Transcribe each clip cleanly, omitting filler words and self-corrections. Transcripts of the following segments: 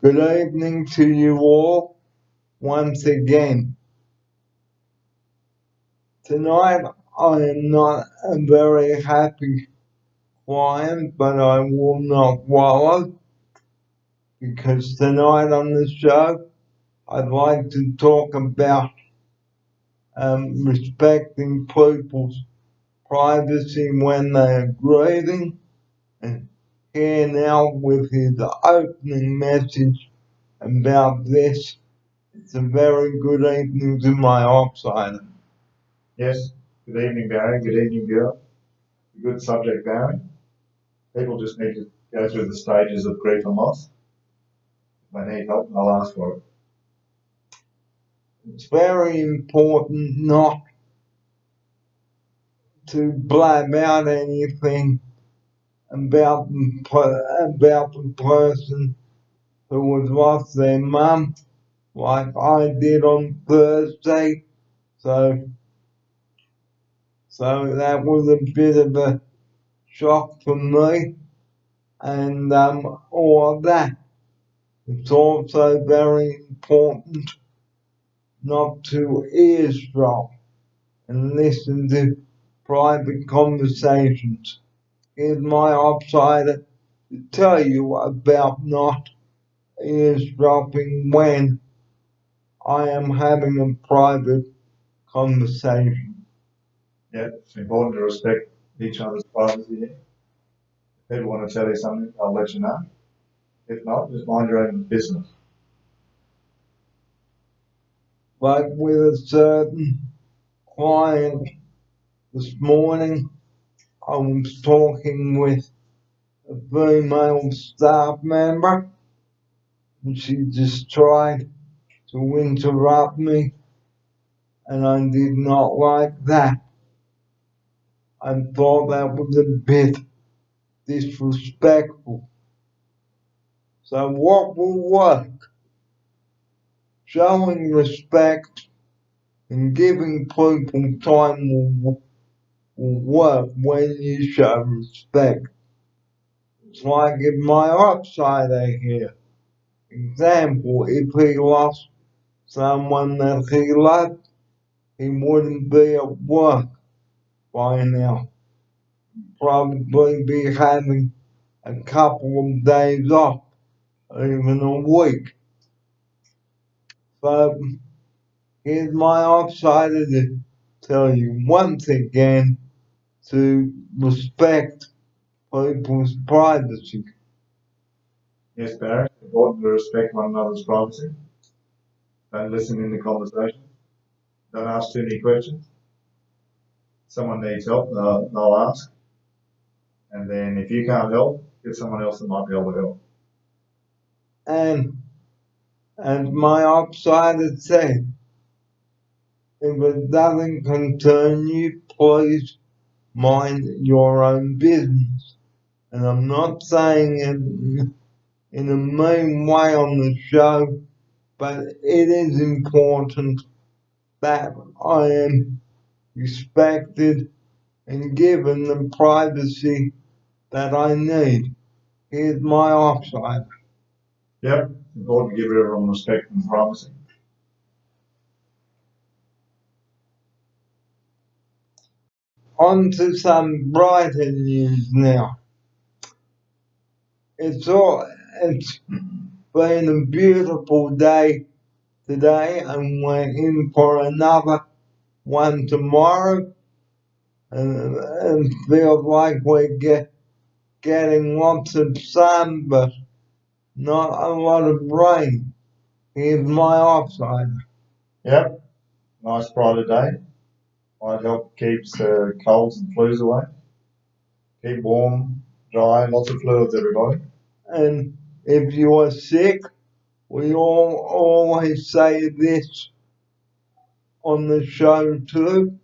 Good evening to you all once again. Tonight I am not a very happy client, but I will not wallow because tonight on the show I'd like to talk about respecting people's privacy when they are grieving, and here now with his opening message about this. It's a very good evening to my offside. Yes, good evening, Barry. Good evening, viewer. Good subject, Barry. People just need to go through the stages of grief and loss. If they need help, I'll ask for it. It's very important not to blab out anything about the person who has lost their mum, like I did on Thursday. So that was a bit of a shock for me, and all of that. It's also very important not to eavesdrop and listen to private conversations. Here's my outsider to tell you about not eavesdropping when I am having a private conversation. Yeah, it's important to respect each other's privacy here. If people want to tell you something, I'll let you know. If not, just mind your own business. Like with a certain client this morning, I was talking with a female staff member, and she just tried to interrupt me, and I did not like that. I thought that was a bit disrespectful. So what will work? Showing respect and giving people time will work when you show respect. It's like if my outsider here. Example, if he lost someone that he loved, he wouldn't be at work by now. Probably be having a couple of days off, even a week. So here's my outsider to tell you once again to respect people's privacy. Yes, Barry, it's important to respect one another's privacy. Don't listen in the conversation. Don't ask too many questions. Someone needs help, they'll ask. And then if you can't help, get someone else that might be able to help. And my outsider said, if it doesn't concern you, please mind your own business. And I'm not saying it in a mean way on the show, but it is important that I am respected and given the privacy that I need. Here's my offside. Yep, it's important to give everyone respect and privacy. On to some brighter news now. It's been a beautiful day today, and we're in for another one tomorrow. And feels like we're getting lots of sun, but not a lot of rain. Here's my offside. Yep, nice brighter day. Might help keeps colds and flus away. Keep warm, dry, lots of fluids, everybody. And if you are sick, we all always say this on the show too.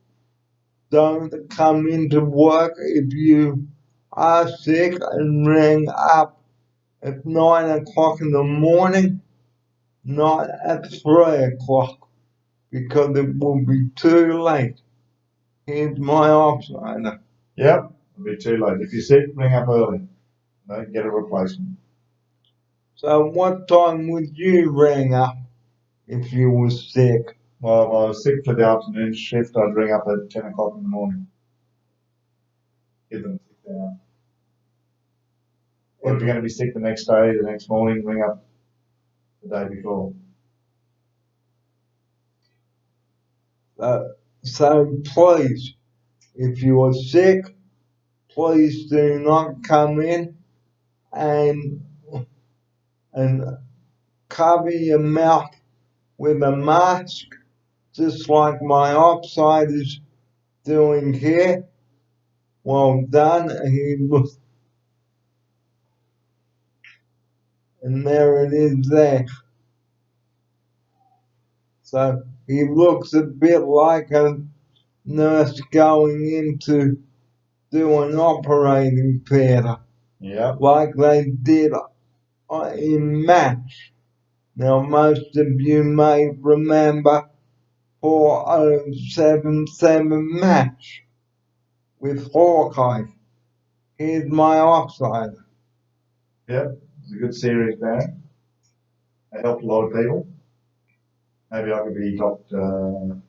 Don't come into work if you are sick and ring up at 9 o'clock in the morning, not at 3 o'clock, because it will be too late. Here's my offside. Yep, it'll be too late. If you're sick, ring up early. Don't get a replacement. So what time would you ring up if you were sick? Well, if I was sick for the afternoon shift, I'd ring up at 10 o'clock in the morning. Give them 6 hours. Or if you're going to be sick the next day, the next morning, ring up the day before. So please, if you are sick, please do not come in and cover your mouth with a mask, just like my offside is doing here. Well done. And there it is there. So he looks a bit like a nurse going in to do an operating theatre. Yeah. Like they did in Match. Now, most of you may remember 4077 Match with Hawkeye. Here's my offside. Yep. It's a good series, Barry. It helped a lot of people. Maybe I could be Dr.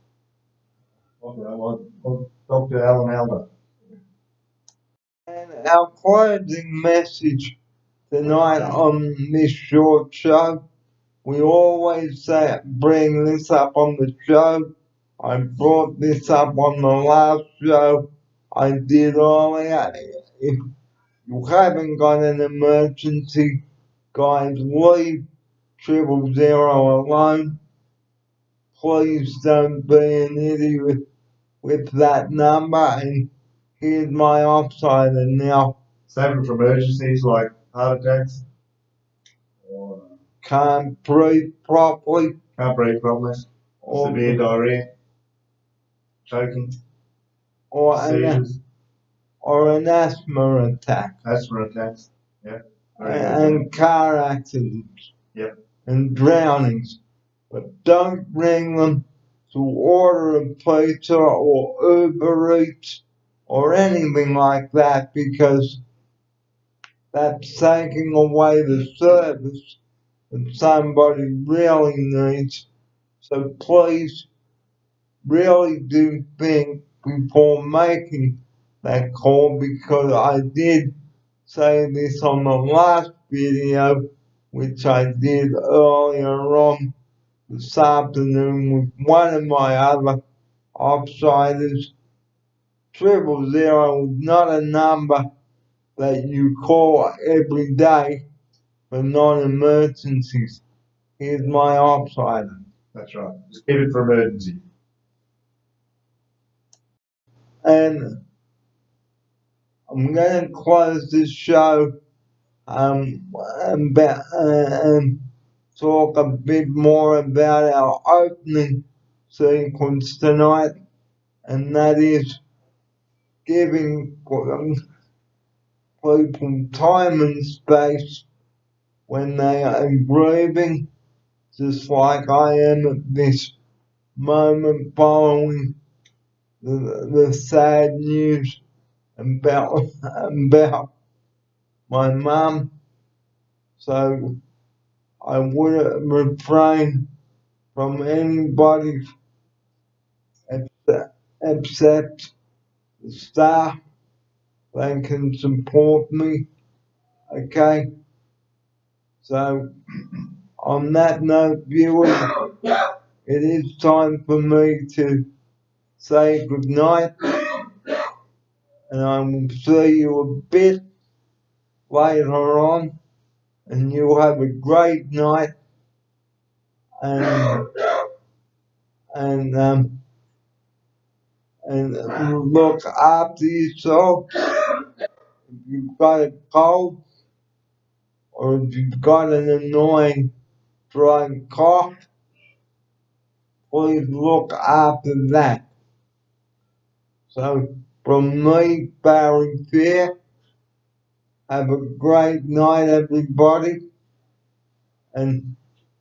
Dr. Alan Elder. And our closing message tonight on this short show, we always bring this up on the show. I brought this up on the last show I did earlier. If you haven't got an emergency, guys, leave 000 alone. Please don't be an idiot with that number. And here's my offside now. Save it for emergencies like heart attacks. Or Can't breathe properly. Or severe diarrhea. Choking. Or seizures. An asthma attack. Asthma attacks. Yeah. And car accidents. Yep. And drownings. But don't ring them to order a pizza or Uber Eats or anything like that, because that's taking away the service that somebody really needs. So please, really do think before making that call, because I did say this on the last video, which I did earlier on this afternoon with one of my other offsiders. 000 is not a number that you call every day for non-emergencies. Here's my offsider. That's right. Just keep it for emergency. And I'm going to close this show and talk a bit more about our opening sequence tonight, and that is giving people time and space when they are grieving, just like I am at this moment following the sad news about my mum. So I would refrain from anybody except the staff. They can support me, okay? So on that note, viewers, it is time for me to say goodnight, and I will see you a bit later on, and you have a great night, and look after yourself. If you've got a cold, or if you've got an annoying dry cough, please look after that. So from me, Barry Fair, have a great night, everybody. And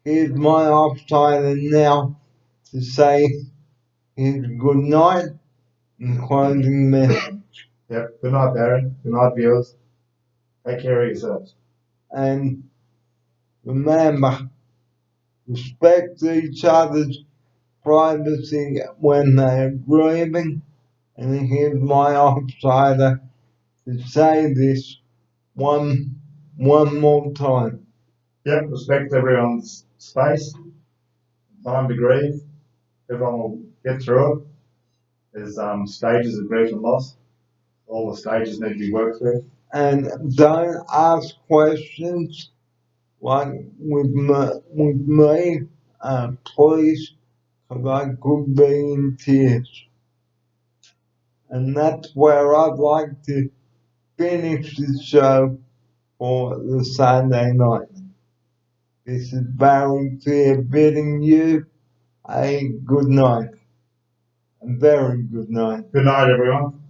here's my offsider now to say his good night and closing message. Yep. Good night, Barry. Good night, viewers. Take care of yourselves. And Remember, respect each other's privacy when they're grieving. And here's my outsider to say this one more time. Yep, respect everyone's space, time to grieve. Everyone will get through it. There's stages of grief and loss. All the stages need to be worked through. And don't ask questions like with me, please, because I could be in tears. And that's where I'd like to finish the show for the Sunday night. This is Barry Fear bidding you a good night. A very good night. Good night, everyone.